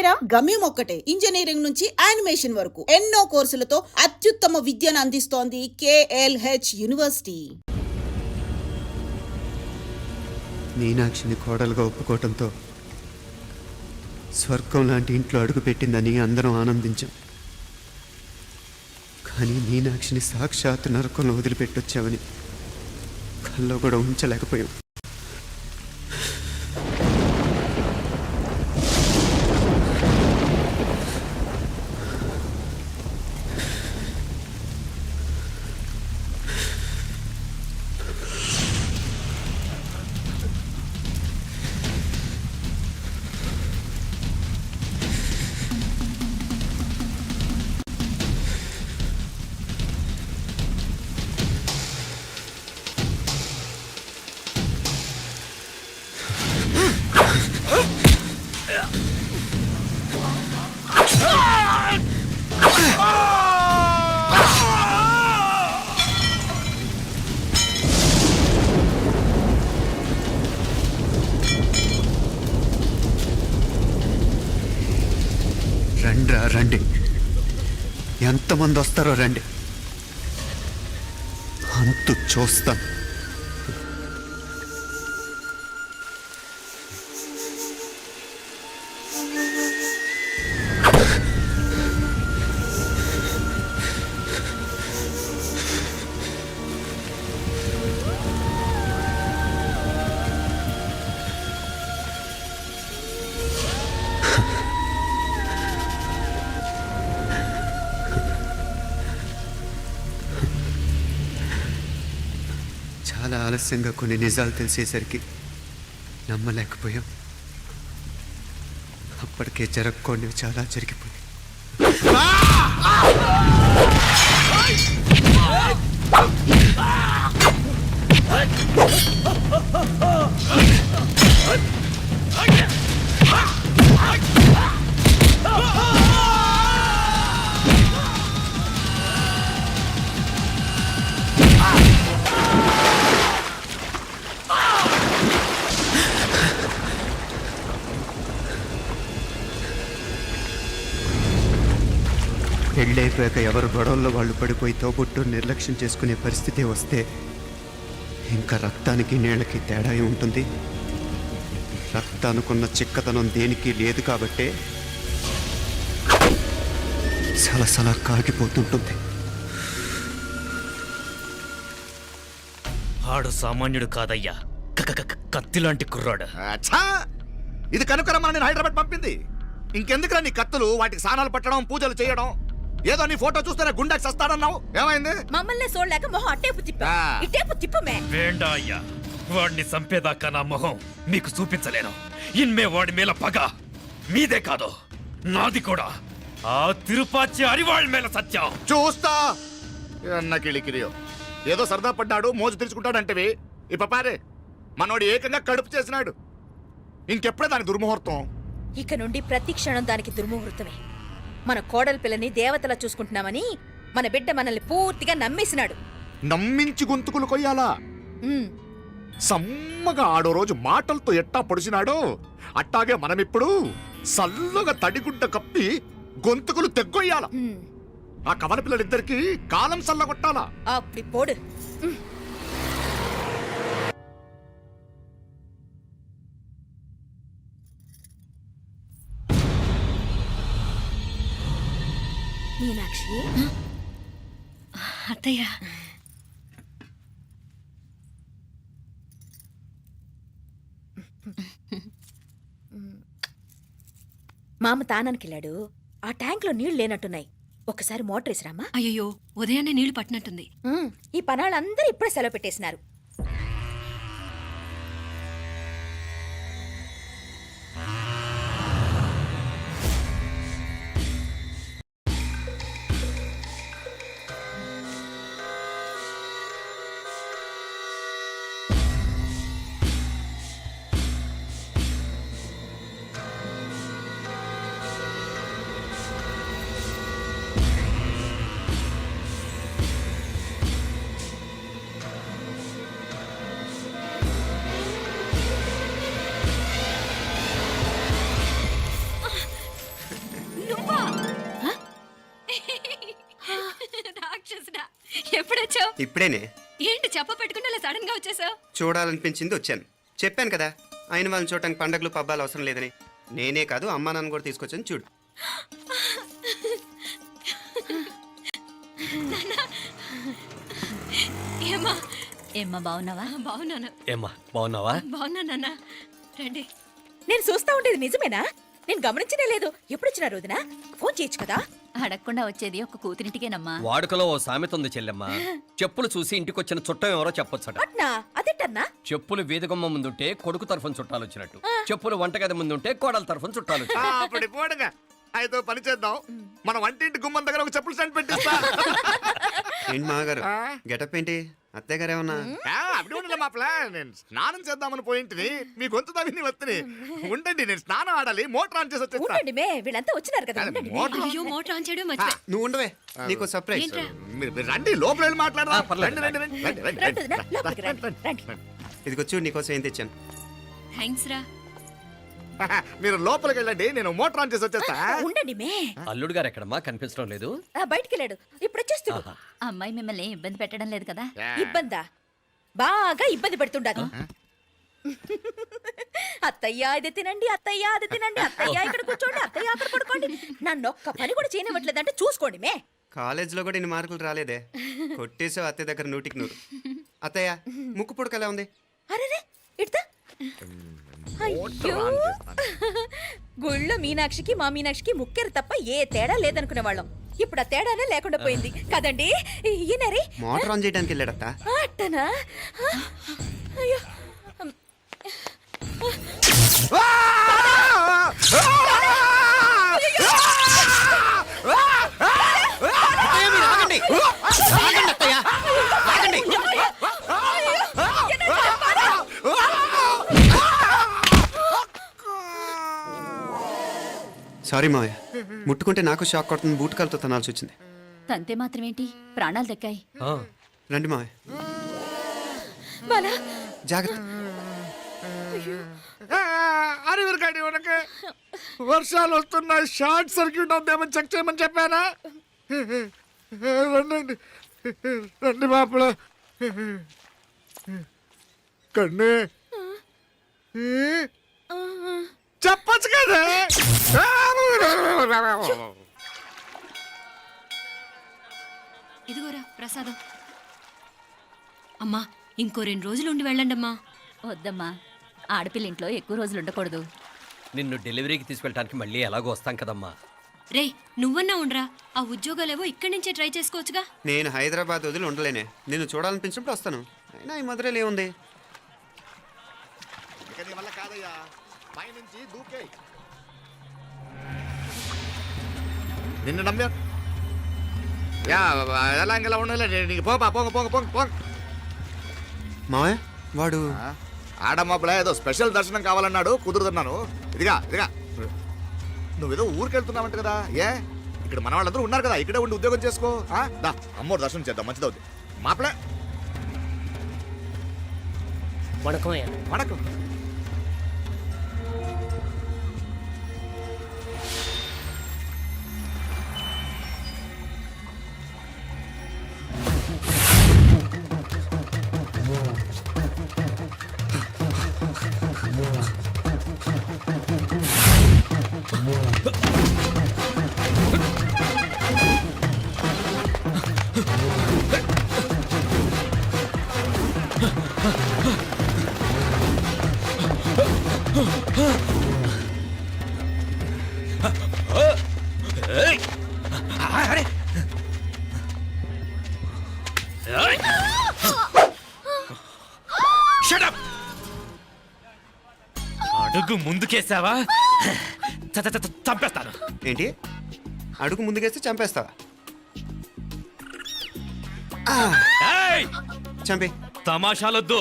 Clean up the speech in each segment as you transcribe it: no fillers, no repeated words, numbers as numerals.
పేరా? గమ్యం ఒక్కటే, ఇంజనీరింగ్ నుంచి యానిమేషన్ వరకు ఎన్నో కోర్సులతో అత్యుత్తమ విద్యను అందిస్తోంది KLH యూనివర్సిటీ. మీనాక్షిని కోడలుగా ఒప్పుకోవటంతో స్వర్గం లాంటి ఇంట్లో అడుగుపెట్టిందని అందరం ఆనందించాం. కానీ మీనాక్షిని సాక్షాత్ నరకంలో వదిలిపెట్టొచ్చామని కల్లో కూడా ఉంచలేకపోయాం. రండి, ఎంతమంది వస్తారో రండి, అంతు చూస్తాం. చాలా ఆలస్యంగా కొన్ని నిజాలు తెలిసేసరికి నమ్మలేకపోయాం. అప్పటికే జరగకూడనివి చాలా జరిగిపోయాయి. పెళ్ళైపోయాక ఎవరు గొడవల్లో వాళ్ళు పడిపోయి తోబుట్టు నిర్లక్ష్యం చేసుకునే పరిస్థితి వస్తే ఇంకా రక్తానికి నీళ్ళకి తేడా ఉంటుంది. రక్తానుకున్న చిక్కదనం దేనికి లేదు కాబట్టే సలసలా కాగిపోతుంటుంది. ఆడు సామాన్యుడు కాదయ్యా, కత్తిలాంటి కుర్రాడు. ఇది కనుకరమ్మని నేను హైదరాబాద్ పంపింది. ఇంకెందుకురా నీ కత్తులు, వాటికి స్నానాలు పట్టడం, పూజలు చేయడం? ఏదో నీ ఫోటో చూస్తేనే గుండెకి సస్తాడన్నావు, ఏమైంది? మమ్మల్ని చూడలేక మొహం అట్టేపు తిప్పమే. వేండా అయ్యా, వాడిని చంపేదాకా నా మొహం మీకు చూపించలేను. ఇన్మే వాడి మేల పగ మీదే కాదు, నాది కూడా. ఆ తిరుపాచి అరివాళ్ళ మేల సత్యం చూస్తా. అన్న కిళికిరియో ఏదో సరదా పడ్డాడు, మోజు తెరుచుకుంటాడంటవి. ఈ పపారే మనోడు ఏకంగా కడుపు చేసినాడు. ఇంకెప్పుడే దాని దుర్ముహూర్తం? ఇక నుండి ప్రతి క్షణం దానికి దుర్ముహూర్తమే. మన కోడలి పిల్లని దేవతలా చూసుకుంటున్నామని మన బిడ్డ మనల్ని పూర్తిగా నమ్మేసినాడు. నమ్మించి గొంతుకులు కొయ్యాలా? సమ్మగా ఆడో రోజు మాటలతో ఎట్టా పొడిచినాడో అట్టాగే మనమిప్పుడు సల్లగా తడిగుడ్డ కప్పి గొంతుకులు తెగ్గొయ్యాల. ఆ కవల పిల్లలిద్దరికి కాలం సల్లగొట్టాలా. అప్పుడు పోడు. మీనాక్షి, అత్తయ్య, మామ తానానికి వెళ్ళాడు. ఆ ట్యాంక్ లో నీళ్లు లేనట్టున్నాయి. ఒకసారి మోటార్ వేసిరామా? అయ్యో, ఉదయాన్నే నీళ్లు పట్టినట్టుంది. ఈ పనాళ్ళందరూ ఇప్పుడే సెలవు పెట్టేసినారు. ఇప్పుడేనే ఏంటి చెప్ప పెట్టుకుంటే అలా సడన్ గా వచ్చేసావు? చూడాలనిపించింది వచ్చాను. చెప్పాను కదా అయిన వాళ్ళని చూడటానికి పండగలు పబ్బాలు అవసరం లేదని. నేనే కాదు అమ్మా నాన్న కూడా తీసుకొచ్చాను చూడు. ఏమ్మా? ఏమ్మా బాగున్నావా? బాగున్నాను. ఏమ్మా బాగున్నావా? బాగున్నా నాన్న. రండి. నేను చూస్తా ఉండేది నిజమేనా? నేను గమనించనే లేదు. ఎప్పుడొచ్చినా రోజున ఫోన్ చేయొచ్చు కదా. అడగకుండా వచ్చేది ఒక కూతురింటికేనమ్మా. వాడుకలో ఓ సామెత ఉంది చెల్లెమ్మ. చెప్పులు చూసి ఇంటికొచ్చిన చుట్టం ఎవరో చెప్పొచ్చట. అట్నా? అదేటన్నా? చెప్పులు వీధగుమ్మ ముందుంటే కొడుకు తరఫున చుట్టాలు వచ్చినట్టు, చెప్పులు వంటగది ముందుంటే కోడల తరఫున చుట్టాలు వచ్చినట్టు. అప్పుడు పోడుగా అయితే పని చేద్దాం. మన వంటింటి గుమ్మం దగ్గర ఒక చెప్పులు స్టాండ్ పెట్టిస్తా. ఏంటి మామగారు గెటప్ ఏంటి? అత్తయ్య గారు ఏమన్నా? అప్పుడు ఉండలే మా ప్లాన్. నేను స్నానం చేద్దామని పోయింటిని, మీ గొంతు తవ్వి వస్తుంది. ఉండండి, నేను స్నానం ఆడాలి, మోటార్ ఆన్ చేసి వచ్చేస్తా. ఉండండి మే, వీళ్ళంతా వచ్చినారు కదా. ఉండండి మే. మోటార్ అయ్యో మోటార్ ఆన్ చేయడం మర్చిపోయా. నువ్వు ఉండవే, నీకు సర్ప్రైజ్. ఏంట్రా? మీరు రండి, లోపల వెళ్ళి మాట్లాడదాం. పర్లేదు. రండి, రండి, రండి, రండి, రండి, రండి వదినా, లోపలికి రండి, రండి. రండి. ఇదిగో చూడు నీకోసం ఏం తెచ్చాను. థ్యాంక్స్ రా. మీరు లోపలికి వెళ్ళండి, నేను మోటార్ ఆన్ చేసి వచ్చేస్తా. ఉండండి మే. అల్లుడు గారు ఎక్కడమ్మా కనిపించడం లేదు? బయటికి వెళ్ళాడు, ఇప్పుడు వచ్చేస్తాడు. ఆహా. అమ్మాయి మిమ్మల్ని ఇబ్బంది పెట్టడం లేదు కదా? ఇబ్బందా? బాగా ఇబ్బంది పెడుతుండదు. అత్తయ్య ఇది తినండి, అత్తయ్య అది తినండి, అత్తయ్య ఇక్కడ కూర్చోండి, అత్తయ్య అక్కడ పడుకోండి. నన్ను ఒక్క పని కూడా చేయనివ్వట్లేదంటే చూసుకోండి మే. కాలేజీలో కూడా ఇన్ని మార్కులు రాలేదే. కొట్టేసావు అత్తయ్య దగ్గర 100కి 100. అత్తయ్య ముక్కు పుడక ఎలా ఉంది? అరే ఇడతా. అయ్యో, గుళ్ళో మీనాక్షికి మా మీనాక్షికి ముక్కెరు తప్ప ఏ తేడా లేదనుకునే వాళ్ళం. ఇప్పుడు ఆ తేడానే లేకుండా పోయింది కదండి. ఈయనరి మోటార్ ఆన్ చేయడానికి వెళ్ళాడత్త. అట్టనా? అయ్యో, సారీ మావయ్య, ముట్టుకుంటే నాకు షాక్ కొడుతుంది. బూటకాలతో తనాల్సి వచ్చింది. తంతే మాత్రమేంటి, ప్రాణాలు దక్కాయి. ఆ, రండి మావయ్య, బాలా, జాగ్రత్త. అరివిరకండి, మనకి వర్షాలు వస్తున్నాయి, షార్ట్ సర్క్యూట్ అవుతామని చెక్ చేయమని చెప్పానా? రండి రండి మాపల కన్ను చెప్పచ్చు కదా. ఇదిగోరా ప్రసాదం. అమ్మా ఇంకో 2 రోజులు ఉండి వెళ్ళండమ్మా. వద్దమ్మా, ఆడపిల్ల ఇంట్లో ఎక్కువ రోజులు ఉండకూడదు. నిన్ను డెలివరీకి తీసుకెళ్ళడానికి మళ్ళీ ఎలాగో వస్తాం కదమ్మా. రేయ్ నువ్వన్నా ఉండరా, ఆ ఉద్యోగాలేవో ఇక్కడి నుంచే ట్రై చేసుకోవచ్చుగా. నేను హైదరాబాద్ వదిలి ఉండలేనే. నిన్ను చూడాలనిపించినప్పుడు వస్తాను. అయినా ఈ మధురలో ఏముంది? ఇక నీ వల్ల కాదయ్యా, పైనుంచి దూకే. నిన్ను నమ్మా యా, ఎలా ఇంకెలా ఉండాలి. నీకు పోపా, పోంగ పోంగ పోంగ పోంగ. మావయ్య వాడు ఆడమ్మప్పుడే ఏదో స్పెషల్ దర్శనం కావాలన్నాడు, కుదురుతున్నాను. ఇదిగా ఇదిగా, నువ్వేదో ఊరికెళ్తున్నావంట కదా. ఏ ఇక్కడ మన వాళ్ళందరూ ఉన్నారు కదా, ఇక్కడే ఉండి ఉద్యోగం చేసుకో. దా అమ్మోరు దర్శనం చేద్దాం, మంచిదవుద్ది. మాపలే వణకం. ఏయ్! అరే! ఏయ్! Shut up! అడుగు ముందుకేసావా చంపేస్తాను. ఏంటి? అడుగు ముందుకేస్తే చంపేస్తావా? ఏయ్! చంపి. తమాషాలొద్దు.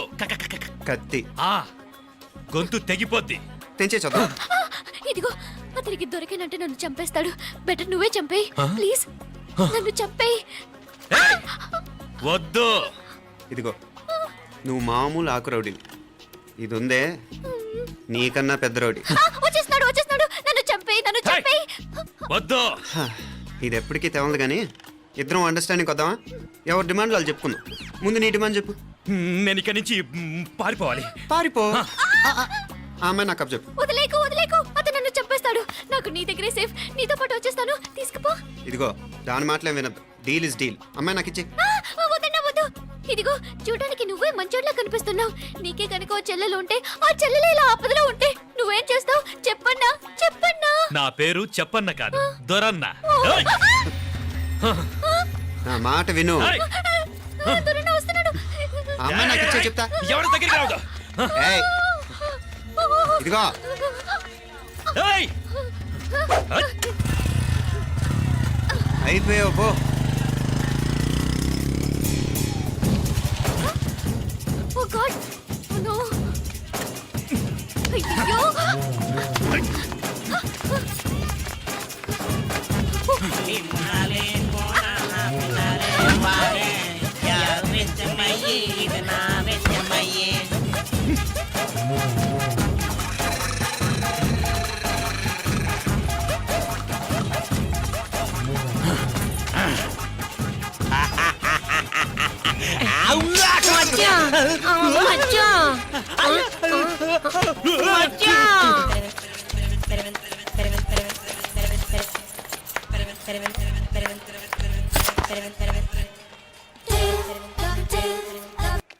కత్తి ఆ గొంతు తెగిపోద్ది. తెంచే చూద్దాం. ఇదిగో అతనికి దొరికినంటే నన్ను చంపేస్తాడు. బెటర్ నువ్వే చంపేయి ప్లీజ్, నన్ను చంపేయి. ఏయ్! వద్దు. ఇదిగో నువ్వు మామూలు ఆకు రౌడీవి. ఇది ఉందే నీకన్నా పెద్ద రౌడీ. వచ్చేస్తున్నాడు, నన్ను చంపేయి, నన్ను ఏయ్! చంపేయి. వద్దు. హ, ఇది ఎప్పటికీ తెవలదు కానీ ఇద్దరం అండర్స్టాండింగ్ వద్దామా? ఎవరి డిమాండ్లు వాళ్ళు చెప్పుకుందాం. ముందు నీ డిమాండ్ చెప్పు. నేను ఇక్కడి నుంచి పారిపోవాలి. పారిపో. ఆ అమ్మాయి నాకు చెప్పు. వదిలేకు వదిలేకు, అతను నన్ను చంపేస్తాడు. నాకు నీ దగ్గరే సేఫ్. నీతో పాటు వచ్చేస్తాను, తీసుకుపో. ఇదిగో దాని మాటలేం వినద్దు. Deal is deal. అమ్మాయి నాకు ఇచ్చే. వద్దన్నా వద్దు. ఇదిగో చూడడానికి నువ్వే మంచోట్లా కనిపిస్తున్నావు. నీకే కనుక ఓ చెల్లెలు ఉంటే, ఆ చెల్లెలు ఇలా ఆపదలో ఉంటే నువ్వేం చేస్తావు చెప్పన్నా? చెప్పన్నా. నా పేరు చెప్పన్న కాదు, దొరన్న. ఏయ్! నా మాట విను. ఏయ్! దొరన్న వస్తున్నాడు. ఆ అమ్మాయి నాకు ఇచ్చే చెప్తా. ఎవరి దగ్గరికి రావద్దు. ఏయ్, ఇదిగో ఏయ్! అయిపోయావు పో. ఓ గాడ్, ఓ నో. అయ్యో.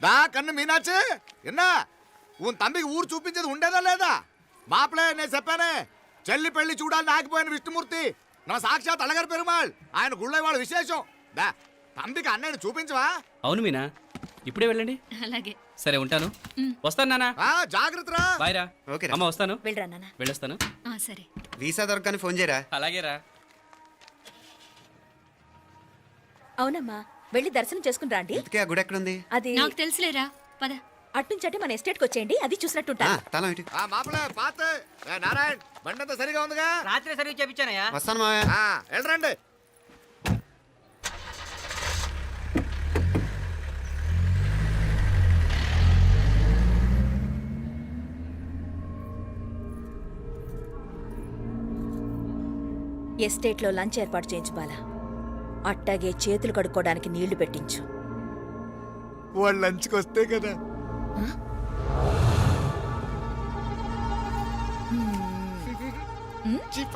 దా కన్ను మీనాచి ఎన్నా ఉన్ తండ్రికి ఊరు చూపించేది ఉండేదా లేదా? మాపలే నేను చెప్పానే, చెల్లి పెళ్లి చూడాలని ఆగిపోయిన విష్ణుమూర్తి నా సాక్షాత్ అలగారి పెరుమాళ్. ఆయన గుళ్ళో వాళ్ళ విశేషం. దా తండ్రికి అన్నయ్యని చూపించవా? అవును మీనా, ఇప్పుడే వెళ్ళండి. అలాగే. సరే ఉంటాను. వస్తాను నాన్న. జాగ్రత్తరా. బాయ్ రా. ఓకే అమ్మ వస్తాను. వెళ్ళరా నాన్న. వెళ్ళొస్తాను. సరే. వీసా దొరకని ఫోన్ చేయరా. అలాగే రా. అవునమ్మా, వెళ్ళి దర్శనం చేసుకుని రండి. ఇంతకీ ఆ గుడి ఎక్కడుంది? అది నాకు తెలుసులేరా, పద. అట్నుంచి మన ఎస్టేట్ కి వచ్చేయండి, అది చూసినట్టుంటా. తల ఇటు. మాపలే పాత నారాయణ్ బండంతా సరిగా ఉందిగా? రాత్రి సర్వీస్ చేయించానయ్యా. వస్తాను మావయ్య. వెళ్ళరండి. ఎస్టేట్ లో లంచ్ ఏర్పాటు చేయించు బాలా. అట్టాగే చేతులు కడుక్కోవడానికి నీళ్లు పెట్టించు. వాళ్ళు లంచ్కి వస్తే కదా. చీప.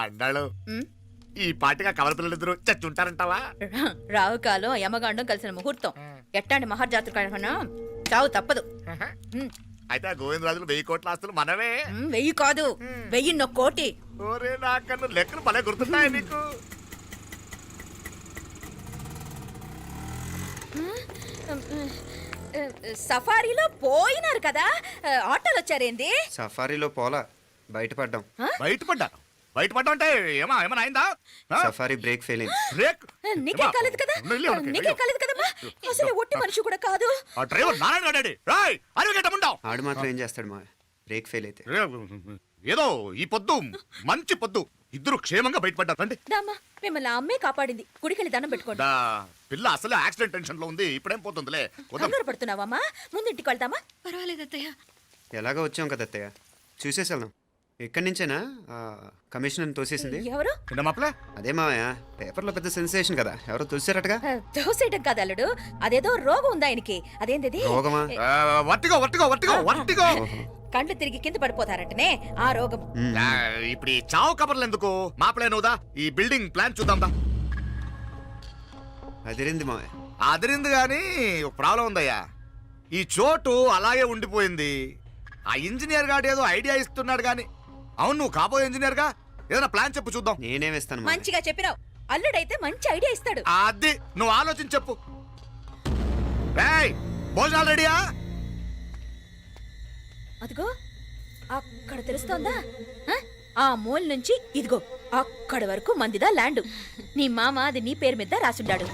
అన్నాడు ఈ పాటిగా కవల పిల్లలిద్దరు చచ్చుంటారంటావా? రావు కాలం యమగాండం కలిసిన ముహూర్తం. ఎట్టాంటి మహర్జాతృ చావు తప్పదు. అయితే గోవిందరాజులు 1000 కోట్ల ఆస్తులు మనమే. 1000 కాదు, 1001 కోటి. ఓరే నాకన్ను లెక్కలు భలే గుర్తున్నాయి నీకు. సఫారీలో పోయినారు కదా, ఆటోలు వచ్చారేంది? సఫారీలో పోలా, బయటపడ్డాం. బయటపడ్డాను. బయటపడ్డా అంటే ఏమైనా అయిందా సఫారీ బ్రేక్ ఫెయిల్ అయింది. బ్రేక్ నీకే కాలేదు కదా నీకే కాలేదు కదమ్మా అసలు ఒట్టి మనిషి కూడా కాదు ఆ డ్రైవర్ నారాయణ గాడి రాయ్ అరగటముంటావు ఆడు మాత్రం ఏం చేస్తాడు మావయ్య, బ్రేక్ ఫెయిల్ అయితే. ఏదో ఈ పొద్దు మంచి పొద్దు ఇద్దరు క్షేమంగా బయటపడ్డారు రండి దామా మిమ్మల్ని ఆ అమ్మే కాపాడింది గుడికెళ్ళి దండం పెట్టుకోండి దా, పిల్ల అసలే యాక్సిడెంట్ టెన్షన్ లో ఉంది ఇప్పుడేం పోతుందిలే వద్దాం. కంగారు పడుతున్నావమ్మా ముందు ఇంటికి వెళ్దామా పర్వాలేదు అత్తయ్య. ఎలాగో వచ్చాం కదా అత్తయ్య, చూసేసి వెళ్దాం. ఎక్కడి నుంచేనా కమిషనర్ తోసేసింది? ఎవరు నిన్న మాపలే అదే మావయ్య, పేపర్లో పెద్ద సెన్సేషన్ కదా, ఎవరో తోసారటగా. దోసేయటం కాదు అల్లుడు అదేదో రోగం ఉందా ఆయనకి అదేంటిది రోగమా? వట్టిగో వట్టిగో వట్టిగో వట్టిగో కండ్లు తిరిగి కింద పడిపోతారంటనే ఆ రోగం ఇప్పుడు ఈ చావు కబర్లు ఎందుకు మాపలే నువ్వుదా ఈ బిల్డింగ్ ప్లాన్ చూద్దాందా. అదిరింది మావయ్య. అదిరింది గాని ఒక ప్రాబ్లం ఉందయ్యా, ఈ చోటు అలాగే ఉండిపోయింది. ఆ ఇంజనీర్ గాడు ఏదో ఐడియా ఇస్తున్నాడు గాని, అవును నువ్వు కాబోయే ఇంజనీర్ గా ఏదైనా ప్లాన్ చెప్పు చూద్దాం. నేనే వేస్తాను మావయ్య. మంచిగా చెప్పినావు అల్లుడైతే మంచి ఐడియా ఇస్తాడు అది నువ్వు ఆలోచించి చెప్పు. ఏయ్, భోజనాలు రెడీయా? అదిగో అక్కడ తెలుస్తోందా ఆ మూల నుంచి ఇదిగో అక్కడ వరకు మందిదా ల్యాండ్ నీ మామ అది నీ పేరు మీద రాసుండాడు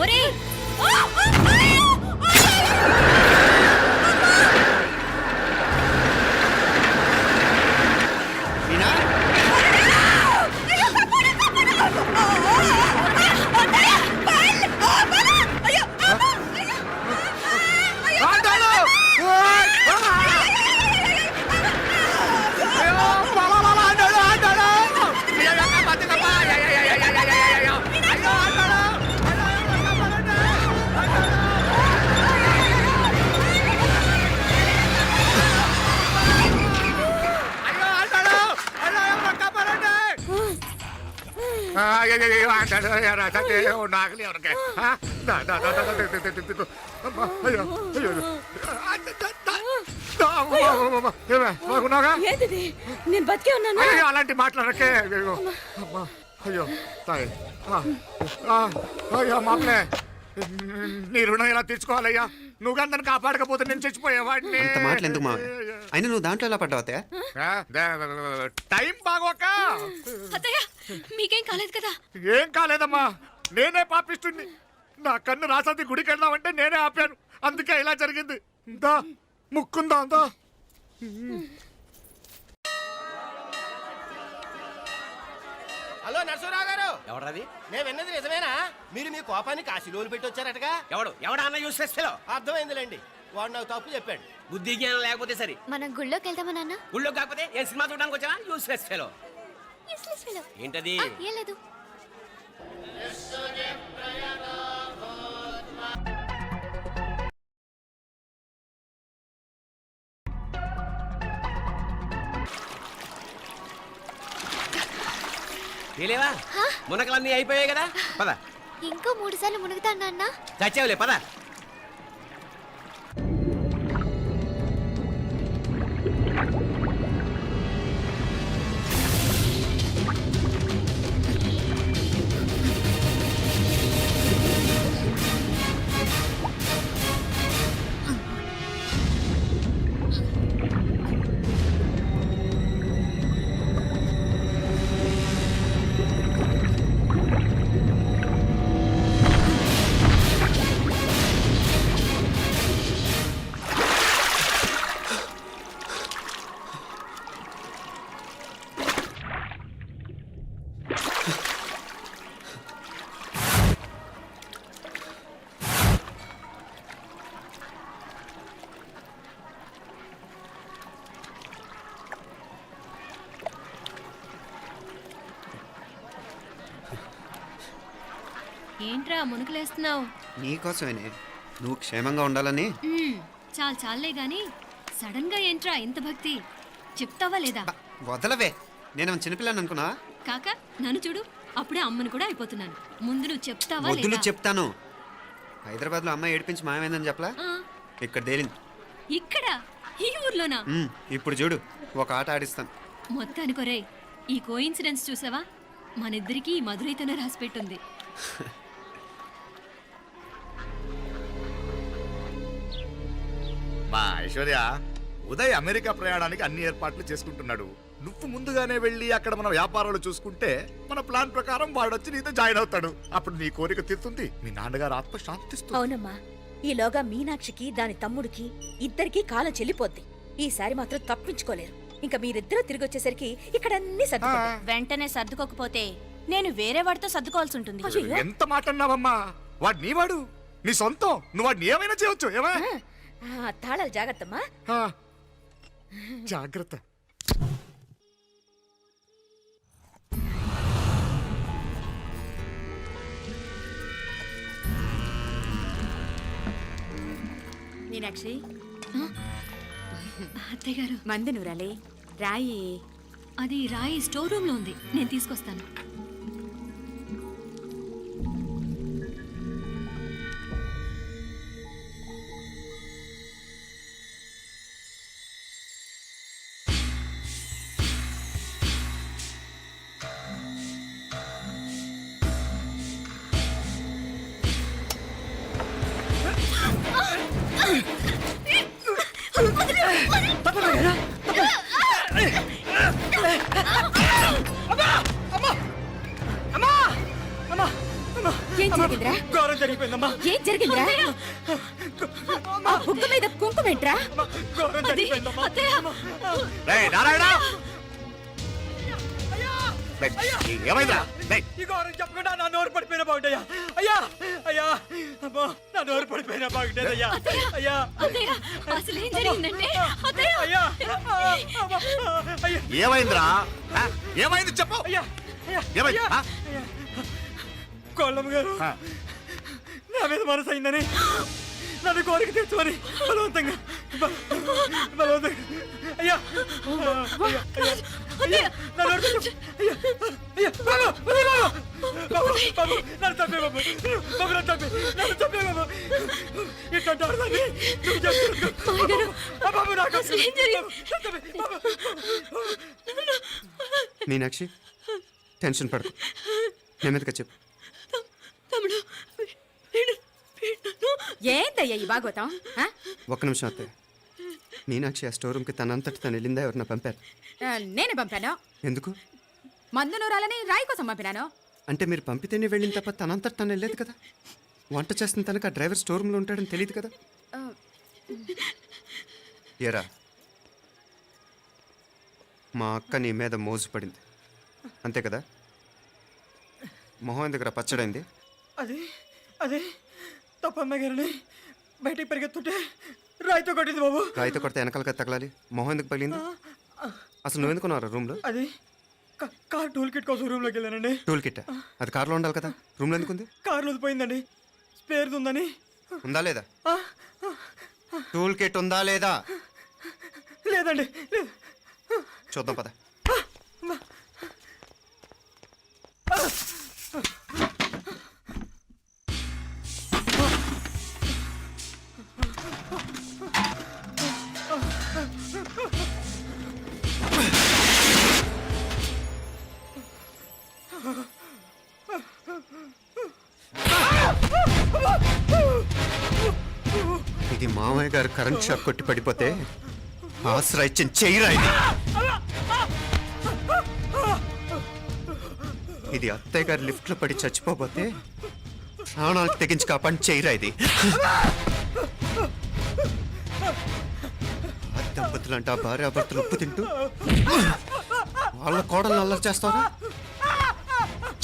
ఒరేయ్ మీనా? ఆండాడు! ఓయ్! అయ్యో, బాబా, బాబా, ఆండాడు, ఆండాడు! అయ్యో, అక్క, బతికప్పా! అయ్యో, అయ్యో, అయ్యో, అయ్యో, అయ్యో, అయ్యో! అయ్యో, ఆండాడు! అయ్యో, అయ్యో, కాపాడండి! అయ్యో, ఆండాడు! అయ్యో, అయ్యో, కాపాడండి! అయ్యో, ఆండాడు, అయ్యో, రాజాకి, నాగలి ఎవరికి? ఆ? దా, దా, దా, దా, దా, దా, దా, దా, దా. అమ్మా, అయ్యో, అయ్యో, అయ్యో. ఆ, దా, దా, దా. దా, అమ్మా, అమ్మా, అమ్మా. ఏమే, బాగున్నావుగా? ఏంటిది నేను బతికే ఉన్నాను అయ్యో, అలాంటి మాట్లాడకే అయ్యో అమ్మా అయ్యో తాయి అయ్యో మామలే నీ రుణం ఎలా తీర్చుకోవాలయ్యా నువ్వు అందరిని కాపాడకపోతే నేను చచ్చిపోయేవాడిని. అంత మాటలు ఎందుకు మావయ్య? అయినా నువ్వు దాంట్లో ఎలా పడ్డావు అత్తయ్య? టైం బాగోక. అత్తయ్య మీకేం కాలేదు కదా? ఏం కాలేదమ్మా, నేనే పాపిస్తుంది. నా కన్ను రాసాది గుడికి వెళ్దామంటే నేనే ఆపాను, అందుకే ఇలా జరిగింది. దా ముక్కుందా దా. హలో నరసరావు గారు, ఎవరది? నేను విన్నది నిజమేనా? మీరు మీ కోపాన్ని కాశీలోలు పెట్టి వచ్చారటగా? ఎవడా అన్న యూస్లెస్ ఫెలో? అర్థమైందిలేండి, వాడు నాకు తప్పు చెప్పాడు. బుద్ధి జ్ఞానం లేకపోతే సరే. మనం గుళ్ళోకి వెళ్దామా నాన్న? ఊళ్ళో కాకపోతే ఏ సినిమా చూడడానికి వచ్చావా? Useless fellow. Useless fellow. ఏంటది? ఏం లేదు. తెలియవా? మునకలన్నీ అయిపోయాయి కదా, పద. ఇంకో 3 సార్లు మునుగుతాను నాన్న. చచ్చావులే, పద. ఏంట్రా మునుకులేస్తున్నావు? నీకోసమేనే, నువ్వు క్షేమంగా ఉండాలని. చాలే గాని సడన్ గా ఏంట్రా ఇంత భక్తి? చెప్తావా లేదా? వదలవే, నేను చిన్నపిల్లని అనుకున్నా. కాక నన్ను చూడు, అప్పుడే అమ్మను కూడా అయిపోతున్నాను. ముందు నువ్వు చెప్తావా వద్దులు లేదా? చెప్తాను. హైదరాబాద్ లో అమ్మాయి ఏడిపించి మాయమైందని చెప్పలా, ఆ, ఇక్కడ తేలింది. ఇక్కడ ఈ ఊర్లోనా? ఇప్పుడు చూడు ఒక ఆట ఆడిస్తాను. మొత్తానికి ఒరేయ్, ఈ కోయిన్సిడెన్స్ చూసావా? మనిద్దరికి ఈ మధురైతోనే రాసిపెట్టుంది. మా ఐశ్వర్య, ఉదయ్ అమెరికా ప్రయాణానికి అన్ని ఏర్పాట్లు చేసుకుంటున్నాడు. నువ్వు ముందుగానే వెళ్ళి అక్కడ మన వ్యాపారాలు చూసుకుంటే మన ప్లాన్ ప్రకారం వాడొచ్చి నీతో జాయిన్ అవుతాడు. అప్పుడు నీ కోరిక తీరుతుంది, మీ నాన్నగారు ఆత్మ శాంతిస్తుంది. అవునమ్మా, ఈలోగా మీనాక్షికి దాని తమ్ముడికి ఇద్దరికి కాలం చెల్లిపోద్ది. ఈసారి మాత్రం తప్పించుకోలేరు. ఇంకా మీరిద్దరూ తిరిగి వచ్చేసరికి ఇక్కడ అన్ని సర్దుకుంటాయి. వెంటనే సర్దుకోకపోతే నేను వేరే వాడితో సర్దుకోవాల్సి ఉంటుంది. ఎంత మాట అన్నావమ్మా? వాడు నీ వాడు, నీ సొంతం. నువ్వు వాడిని ఏమైనా చేయొచ్చు. ఏమా తాళాలు జాగ్రత్తమ్మా. జాగ్రత్త. మీనాక్షి, అత్తయ్య గారు, మంది నూరాలి రాయి. అది రాయి స్టోర్ రూమ్ లో ఉంది, నేను తీసుకొస్తాను. ఏం జరిగిందిరా? ఘోరం జరిగిపోయిందమ్మా. ఏం జరిగిందిరా? ఆ బుగ్గ మీద కుంకుమేంట్రా? ఘోరం జరిగిపోయిందమ్మా. రేయ్ నారాయణ, ఏమైందా? ఈ ఘోరం చెప్పకుండా నా నోరు పడిపోయినా బాగుంటాయా? అయ్యా అయ్యా, అమ్మా, నా నోరు పడిపోయినా బాగుంటేదయ్యా. అయ్యా అత్తయ్య, అసలు ఏం జరిగిందంటే అత్తయ్య, అయ్యా, అమ్మా, అయ్యా, ఏమైందిరా? ఏమైంది చెప్పు. అయ్యా, అయ్యా, ఏమైంది? అయ్యా, అయ్యా. కోళ్ళమ్మ గారు నా మీద మనసు అయిందని నన్ను కోరిక తెచ్చుకొని బలవంతంగా అయ్యా, అయ్యా, అయ్యా, నా నోరు తెచ్చు. అయ్యా, అయ్యా, బాబు, బాబు, బాబు, నన్ను చంపే బాబు, బాబు, నన్ను చంపే, నన్ను చంపే బాబు. ఇట్లాంటి ఆడదాన్ని నువ్వు చెప్తున్నావు. బాబు, నాకు ఏం జరిగింది? బాబు. మీనాక్షి, టెన్షన్ పడకు, నెమ్మదిగా చెప్పు. తమ్ముడు, ఏందయ్యా ఈ భాగవతం? ఒక్క నిమిషం అత్తయ్య. మీనాక్షి ఆ స్టోర్ రూమ్కి తనంతటి తను వెళ్ళిందా, ఎవరన్నా పంపారు? నేనే పంపాను. ఎందుకు? మందు నూరాలని రాయి కోసం పంపినాను. అంటే మీరు పంపితేనే వెళ్ళిన తప్ప తనంతటి తను వెళ్ళలేదు కదా. వంట చేస్తున్న తనకు ఆ డ్రైవర్ స్టోర్ రూమ్లో ఉంటాడని తెలియదు కదా. ఎరా, మా అక్క నీ మీద మోజు పడింది అంతే కదా. మొహం దగ్గర పచ్చడైంది. అది అదే తప్పమ్మ గారిని బయటికి పరిగెత్తుంటే రాయితో కొట్టింది బాబు. రాయితో కొడితే వెనకాలగా తగలాలి. మొహం ఎందుకు పగిలింది? అసలు నువ్వు ఎందుకున్నావు రూమ్లో? అది కార్ టూల్ కిట్ కోసం రూమ్లోకి వెళ్ళానండి. టూల్ కిట్ అది కార్లో ఉండాలి కదా, రూమ్లో ఎందుకు ఉంది? కార్లో పోయిందండి, స్పేర్ ఉందని. ఉందా లేదా? టూల్ కిట్ ఉందా లేదా? లేదండి, లేదు. చూద్దాం పద. ఇది మామయ్య గారు కరెంట్ షాక్ కొట్టి పడిపోతే ఆసరా ఇచ్చిన చెయ్యిరా ఇది. ఇది అత్తయ్య గారు లిఫ్ట్ లో పడి చచ్చిపోతే ప్రాణాలు తెగించి కాపాడి చెయ్యిరా ఇది. దంపతులంట భార్యాభర్తలు ఉప్పు తింటూ వాళ్ళ కోడలు అల్లరి చేస్తారా?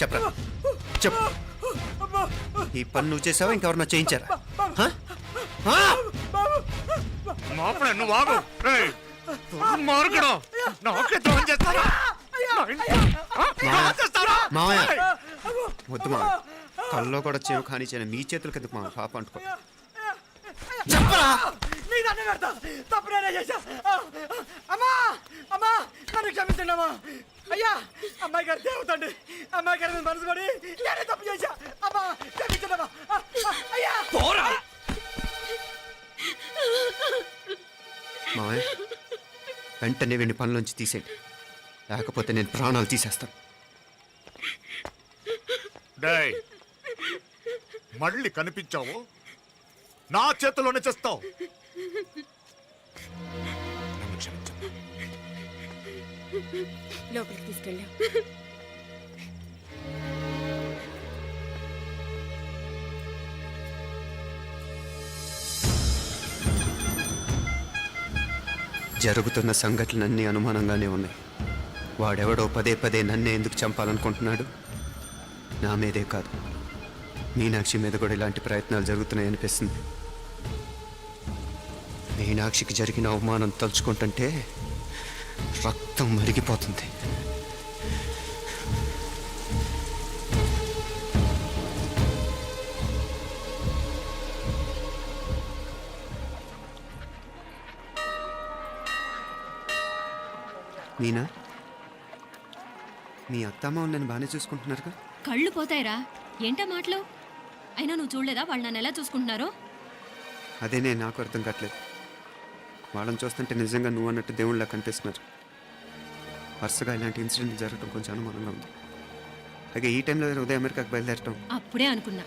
చెప్పరా, చెప్పు. ఈ పని నువ్వు చేసావా, ఇంకెవరన్నా చేయించారా? నువ్వు ఆగు. మావయ్య వద్దు మావయ్య, కల్లో కూడా చేవు కానీ చేయను. మీ చేతులకి ఎందుకు మా పాప అంటుకో. చెప్పరా, తప్పునేనే చేశా. అమ్మా, అమ్మా, నన్ను క్షమించండి అమ్మా. అయ్యా, అమ్మాయి గారు దేవతండి, అమ్మాయి గారి మీద మనసు పడి నేనే తప్పు చేశా. అమ్మా, క్షమించండి అమ్మా. అయ్యా, మావయ్య వెంటనే వీడిని పనిలోంచి తీసేయండి, లేకపోతే నేను ప్రాణాలు తీసేస్తాను. డేయ్, మళ్ళీ కనిపించావు నా చేతిలోనే చేస్తావు. నన్ను క్షమించు. లోపలికి తీసుకెళ్ళాం. జరుగుతున్న సంఘటనలన్నీ అనుమానంగానే ఉన్నాయి. వాడెవడో పదే పదే నన్నే ఎందుకు చంపాలనుకుంటున్నాడు? నా మీదే కాదు, మీనాక్షి మీద కూడా ఇలాంటి ప్రయత్నాలు జరుగుతున్నాయనిపిస్తుంది. మీనాక్షికి జరిగిన అవమానం తలుచుకుంటుంటే రక్తం మరిగిపోతుంది. మీనా, మీ అత్తమ్మ నన్ను బాగానే చూసుకుంటున్నారుగా? కళ్ళు పోతాయిరా, ఏంటా మాటలు? అయినా నువ్వు చూడలేదా వాళ్ళు నన్ను ఎలా చూసుకుంటున్నారో? అదేనే నాకు అర్థం కావట్లేదు. వాళ్ళని చూస్తుంటే నిజంగా నువ్వు అన్నట్టు దేవుళ్ళ కనిపిస్తున్నారు. వరుసగా ఇలాంటి ఇన్సిడెంట్ జరగడం కొంచెం అనుమానంగా ఉంది. అలాగే ఈ టైంలో ఉదయం అమెరికాకు బయలుదేరటం. అప్పుడే అనుకున్నా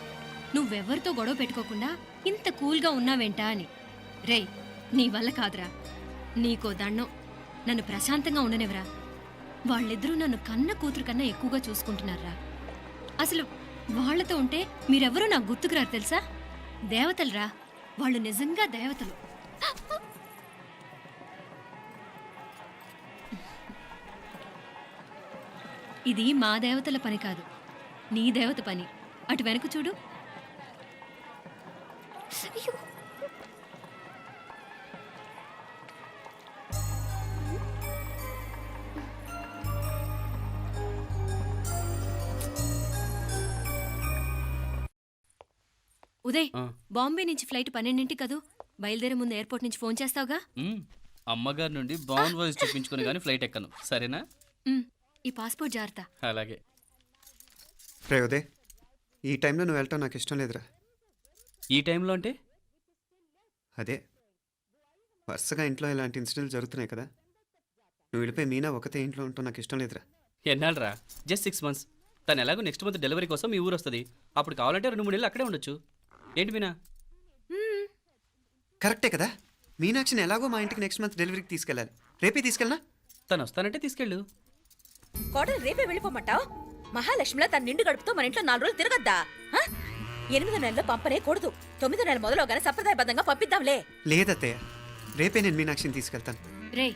నువ్వెవరితో గొడవ పెట్టుకోకుండా ఇంత కూల్గా ఉన్నావేంటా అని. రేయ్, నీ వల్ల కాదురా, నీకో దండం, నన్ను ప్రశాంతంగా ఉండనివరా. వాళ్ళిద్దరూ నన్ను కన్న కూతురు కన్నా ఎక్కువగా చూసుకుంటున్నారా. అసలు వాళ్లతో ఉంటే మీరెవరూ నాకు గుర్తుకురారు తెలుసా? దేవతలరా, వాళ్ళు నిజంగా దేవతలు. ఇది మా దేవతల పని కాదు, నీ దేవత పని. అటు వెనక చూడు. ఉదయ్, బాంబే నుంచి ఫ్లైట్ 12ంటికి కదూ. బయలుదేరే ముందు ఎయిర్పోర్ట్ నుంచి ఫోన్ చేస్తావుగా? అమ్మగారి నుండి బాండ్ వాయిస్ చూపించుకుని కానీ ఫ్లైట్ ఎక్కను, సరేనా? ఈ పాస్పోర్ట్ జాగ్రత్త. అలాగే. రే ఉదయ్, ఈ టైంలో నువ్వు వెళ్ళటం నాకు ఇష్టం లేదురా. ఈ టైంలో అంటే? అదే వరుసగా ఇంట్లో ఇలాంటి ఇన్సిడెంట్లు జరుగుతున్నాయి కదా, నువ్వు వెళ్ళిపోయి మీనా ఒకతే ఇంట్లో ఉంటావు నాకు ఇష్టం లేదురా. ఎన్నాళ్ళరా? Just 6 months. తను ఎలాగో నెక్స్ట్ మంత్ డెలివరీ కోసం మీ ఊరు వస్తుంది. అప్పుడు కావాలంటే 2-3 నెలలు అక్కడే ఉండొచ్చు. ఏంటి మీనా? కరెక్టే కదా, మీనాక్షిని ఎలాగో మా ఇంటికి నెక్స్ట్ మంత్ డెలివరీకి తీసుకెళ్ళాలి. రేపే తీసుకెళ్ళనా? తను వస్తానంటే తీసుకెళ్ళు. కోడలు రేపే వెళ్ళిపోమంటావు? మహాలక్ష్మిలా తన నిండు గడుపుతో మన ఇంట్లో 4 రోజులు తిరగద్దా? 8వ నెలలో పంపనే కూడదు. 9వ నెల మొదలుగానే సంప్రదాయబద్ధంగా పంపిద్దాంలే. లేదత్తయ్య, రేపే నేను మీనాక్షిని తీసుకెళ్తాను. రే,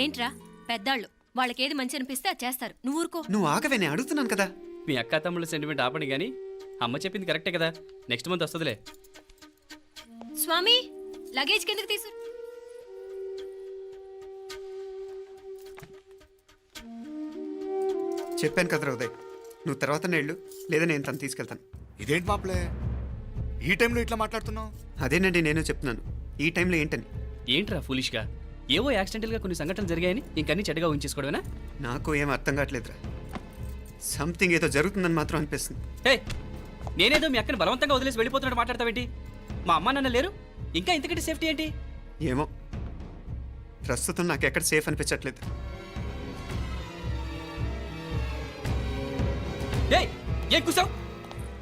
ఏంట్రా పెద్దాళ్ళు, వాళ్ళకేది మంచి అనిపిస్తే అది చేస్తారు. నువ్వు ఊరుకో. నువ్వు ఆగవే, నేను అడుగుతున్నాను కదా. మీ అక్క తమ్ముళ్ళ సెంటిమెంట్ ఆపండి కానీ అమ్మ చెప్పింది కరెక్టే కదా, నెక్స్ట్ మంత్ వస్తుందిలే. స్వామి, లగేజ్ కిందకి తీసు. చెప్పాను కదరా ఉదయ్, నువ్వు తర్వాత నేళ్ళు లేదా నేను తను తీసుకెళ్తాను. ఇదేంటి మాప్లే, ఈ టైంలో ఇట్లా మాట్లాడుతున్నావు? అదేనండి నేను చెప్తున్నాను, ఈ టైంలో ఏంటని. ఏంట్రా ఫులిష్గా? ఏవో యాక్సిడెంటల్గా కొన్ని సంఘటనలు జరిగాయని ఇంకన్నీ చెడ్డగా ఉంచేసుకోవడమేనా? నాకు ఏం అర్థం కావట్లేదురా, సంథింగ్ ఏదో జరుగుతుందని మాత్రం అనిపిస్తుంది. హే, నేనేదో మీ అక్కని బలవంతంగా వదిలేసి వెళ్ళిపోతున్నట్టు మాట్లాడతావేంటి? మా అమ్మ నాన్న లేరు, ఇంకా ఇంతకంటే సేఫ్టీ ఏంటి? ఏమో, ప్రస్తుతం నాకు ఎక్కడ సేఫ్ అనిపించట్లేదు. ఏం కూసావు?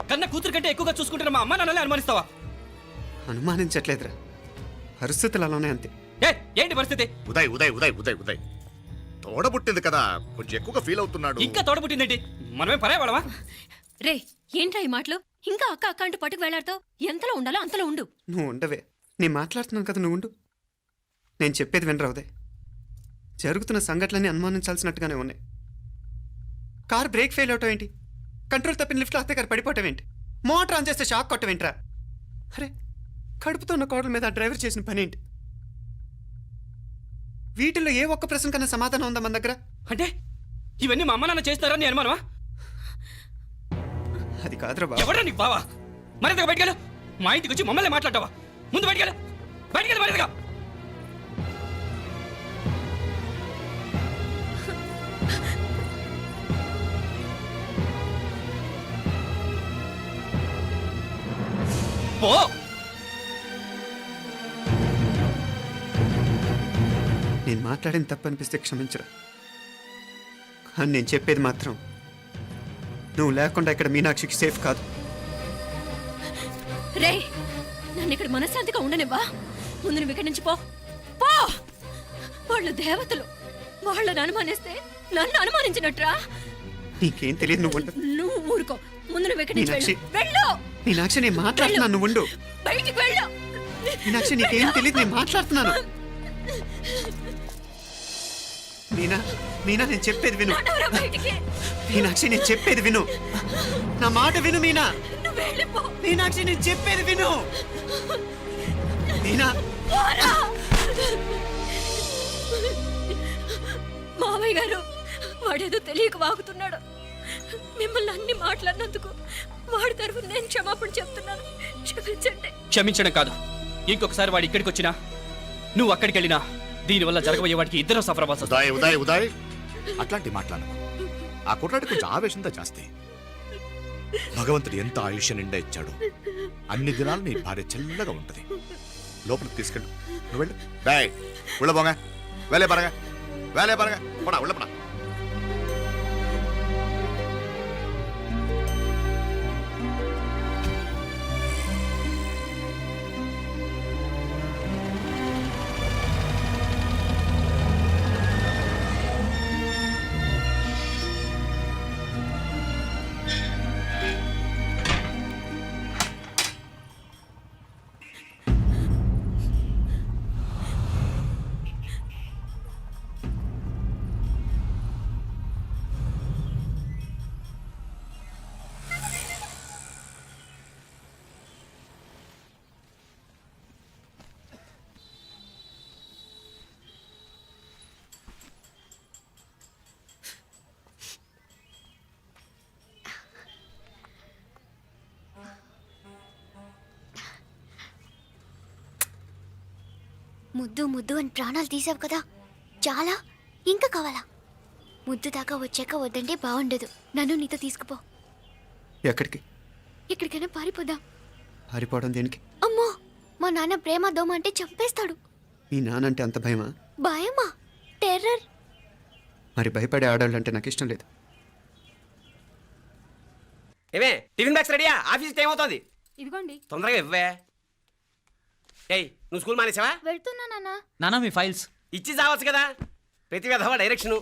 కన్న కూతురు కంటే ఎక్కువగా చూసుకుంటున్న మా అమ్మ నాన్నలే అనుమానిస్తావా? అనుమానించట్లేదురా, పరిస్థితులు అలానే అంతే. ఏంటి పరిస్థితి? ఉదయ్ ఉదయ్ ఉదయ్ ఉదయ్ ఉదయ్ తోడబుట్టింది కదా, కొంచెం ఎక్కువగా ఫీల్ అవుతున్నాడు. ఇంకా తోడబుట్టిందేంటి? మనమే పరాయవాడవా? రే, ఏంట్రా ఈ మాటలు? ఇంకా అక్క అక్క అంటూ పట్టుకు వెళ్లాడుతావు. ఎంతలో ఉండాలో అంతలో ఉండు. నువ్వు ఉండవే, నేను మాట్లాడుతున్నాను కదా, నువ్వు ఉండు. నేను చెప్పేది వినరా ఉదయ్, జరుగుతున్న సంఘటనలన్నీ అనుమానించాల్సినట్టుగానే ఉన్నాయి. కార్ బ్రేక్ ఫెయిల్ అవటం ఏంటి, కంట్రోల్ తప్పిన లిఫ్ట్లో అత్తే గారు పడిపోవటం ఏంటి, మోటార్ ఆన్ చేస్తే షాక్ కొట్టం ఏంట్రా? అరే, కడుపుతో ఉన్న కోడల మీద ఆ డ్రైవర్ చేసిన పని ఏంటి? వీటిల్లో ఏ ఒక్క ప్రశ్న కన్నా సమాధానం ఉందా మన దగ్గర? అంటే ఇవన్నీ మా అమ్మ నాన్న చేస్తారని నేను అనుమానమా? అది కాదురా బాబు. ఎవరా నీకు బావా? మరింతగా బయటకెళ్ళు. మా ఇంటికి వచ్చి మమ్మల్ని మాట్లాడతావా? ముందు బయటకెళ్ళు, బయటకెళ్ళు మరింతగా. పో. నేను మాట్లాడిన తప్పు అనిపిస్తే క్షమించరా, కానీ నేను చెప్పేది మాత్రం నువ్వు లేకుండా ఇక్కడ మీనాక్షికి సేఫ్ కాదు. రే నన్ను ఇక్కడ మనశ్శాంతిగా ఉండనివ్వా. ముందు నువ్వు ఇక్కడి నుంచి పో పో. వాళ్ళు దేవతలు, వాళ్ళని అనుమానిస్తే నన్ను అనుమానించినట్రా. నీకేం తెలియదు, నువ్వు ఉండు. నువ్వు ఊరుకో. ముందు నువ్వు ఇక్కడి నుంచి మీనాక్షి. వెళ్ళు. మీనాక్షి నేను మాట్లాడుతున్నాను, నువ్వు ఉండు. బయటికి వెళ్ళు. మీనాక్షి నీకేం తెలియదు, నేను మాట్లాడుతున్నాను. మీనా మీనా నేను చెప్పేది విను. నడవరా బయటికి. మీనాక్షి నేను చెప్పేది విను, నా మాట విను మీనా. నువ్వు వెళ్ళిపో. మీనాక్షి నేను చెప్పేది విను. మీనా పోరా. మావయ్య గారు వాడేదో తెలియక వాగుతున్నాడు. మిమ్మల్ని అన్ని మాట్లాడినందుకు వాడి తరఫున నేను క్షమాపణ చెప్తున్నాను. క్షమించండి. క్షమించడం కాదు, ఇంకొకసారి వాడు ఇక్కడికి వచ్చినా నువ్వు అక్కడికి వెళ్ళినా దీనివల్ల జరగబోయే వాడికి ఇద్దరు సఫర్ అవ్వాల్సి వస్తుంది. ఉదయ్ ఉదయ్ ఉదయ్ అట్లాంటి మాట్లాడు. ఆ కుట్రాడి కొంచెం ఆవేశంతో జాస్తి. భగవంతుడు ఎంత ఆయుష్య నిండా ఇచ్చాడు. అన్ని దినాలు నీ భార్య చల్లగా ఉంటది. లోపలికి తీసుకెళ్ళు, నువ్వు వెళ్ళు. డాయ్ ఉళ్ళ పోగా వేలే పరగా వేలే పరగా పడా ఉళ్ళ పడా. ముద్దు ముద్దు అని ప్రాణాలు తీసావు కదా, చాలా ఇంకా కావాలా? ముద్దు దాకా వచ్చాక వద్దంటే బాగుండదు. నన్ను నీతో తీసుకుపో. ఎక్కడికి? ఎక్కడికైనా పారిపోదాం. పారిపోవడం దేనికి? అమ్మో, మా నాన్న ప్రేమ దోమ అంటే చంపేస్తాడు. మీ నానంటే అంత భయమా? భయమా? టెర్రర్. మరి భయపడే ఆడవాళ్ళంటే నాకు ఇష్టం లేదు. ఏమే టిఫిన్ బ్యాగ్స్ రెడీయా? ఆఫీస్ టైం అవుతుంది. ఇదిగోండి. తొందరగా ఇవ్వే. ఏయ్ నువ్వు స్కూల్ మానేసావా? వెళ్తున్నా నాన్న. నానా మీ ఫైల్స్ ఇచ్చి చావచ్చు కదా. ప్రతి విధవా డైరెక్షను.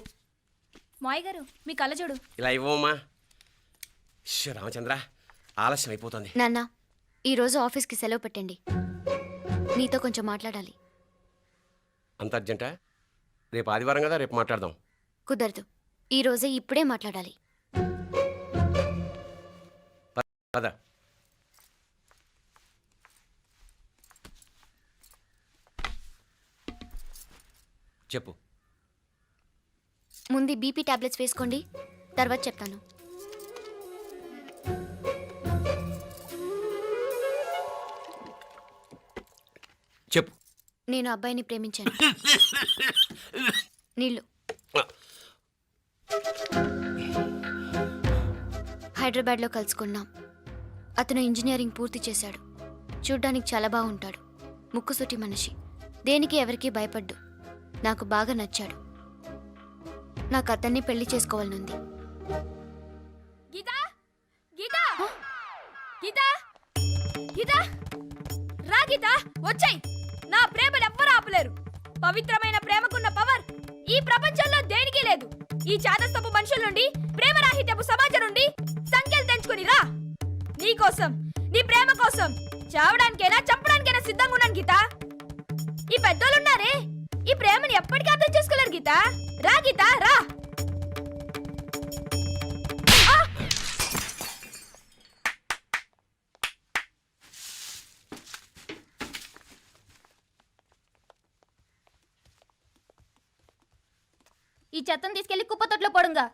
మాయ్ గారు మీ కళ్ళజోడు. ఇలా ఇవ్వమ్మా. రామచంద్ర ఆలస్యం అయిపోతుంది. నాన్న, ఈరోజు ఆఫీస్కి సెలవు పెట్టండి. నీతో కొంచెం మాట్లాడాలి. అంత అర్జెంటా? రేపు ఆదివారం కదా, రేపు మాట్లాడదాం. కుదరదు, ఈరోజే ఇప్పుడే మాట్లాడాలి. పద. చెప్పు. ముందు బీపీ టాబ్లెట్స్ వేసుకోండి, తర్వాత చెప్తాను. చెప్పు. నేను అబ్బాయిని ప్రేమించాను. నీళ్ళు. హైదరాబాద్లో కలుసుకున్నాం. అతను ఇంజనీరింగ్ పూర్తి చేశాడు. చూడ్డానికి చాలా బాగుంటాడు. ముక్కుసూటి మనిషి. దేనికి ఎవరికీ భయపడ్డు. నాకు బాగా నచ్చాడు. నాకు అతన్ని పెళ్లి చేసుకోవాలనుంది. గీతా గీతా గీతా గీతా రా గీతా, వచ్చాయి. నా ప్రేమను ఎవ్వరూ ఆపలేరు. పవిత్రమైన ప్రేమకున్న పవర్ ఈ ప్రపంచంలో దేనికి లేదు. ఈ చాదస్తపు మనుషుల నుండి, ప్రేమరాహిత్యపు సమాజం నుండి సంఖ్యలు తెంచుకుని రా. నీ కోసం, నీ ప్రేమ కోసం చావడానికైనా చంపడానికైనా సిద్ధంగా ఉన్నాను గీతా. ఈ పెద్దోళ్ళున్నారే, ఈ ప్రేమని ఎప్పటికీ అర్థం చేసుకోలేరు గీతా. రా గీతా రా. ఈ చెత్తను తీసుకెళ్లి కుప్ప తొట్లో పోడుగా.